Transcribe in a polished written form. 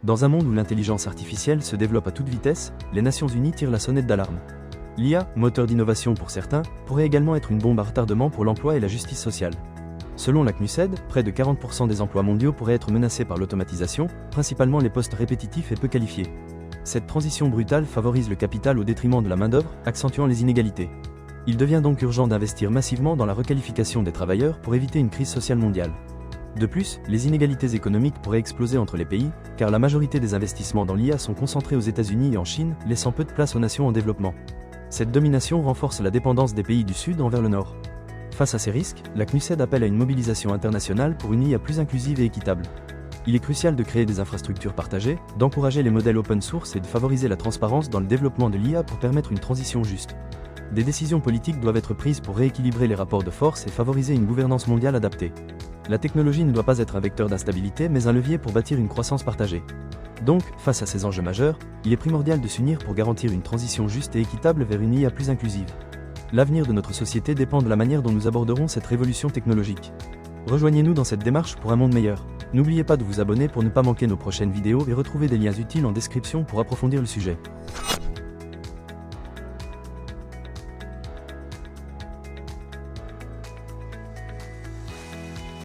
Dans un monde où l'intelligence artificielle se développe à toute vitesse, les Nations Unies tirent la sonnette d'alarme. L'IA, moteur d'innovation pour certains, pourrait également être une bombe à retardement pour l'emploi et la justice sociale. Selon la CNUSED, près de 40% des emplois mondiaux pourraient être menacés par l'automatisation, principalement les postes répétitifs et peu qualifiés. Cette transition brutale favorise le capital au détriment de la main-d'œuvre, accentuant les inégalités. Il devient donc urgent d'investir massivement dans la requalification des travailleurs pour éviter une crise sociale mondiale. De plus, les inégalités économiques pourraient exploser entre les pays, car la majorité des investissements dans l'IA sont concentrés aux États-Unis et en Chine, laissant peu de place aux nations en développement. Cette domination renforce la dépendance des pays du Sud envers le Nord. Face à ces risques, la CNUSED appelle à une mobilisation internationale pour une IA plus inclusive et équitable. Il est crucial de créer des infrastructures partagées, d'encourager les modèles open source et de favoriser la transparence dans le développement de l'IA pour permettre une transition juste. Des décisions politiques doivent être prises pour rééquilibrer les rapports de force et favoriser une gouvernance mondiale adaptée. La technologie ne doit pas être un vecteur d'instabilité mais un levier pour bâtir une croissance partagée. Donc, face à ces enjeux majeurs, il est primordial de s'unir pour garantir une transition juste et équitable vers une IA plus inclusive. L'avenir de notre société dépend de la manière dont nous aborderons cette révolution technologique. Rejoignez-nous dans cette démarche pour un monde meilleur. N'oubliez pas de vous abonner pour ne pas manquer nos prochaines vidéos et retrouver des liens utiles en description pour approfondir le sujet.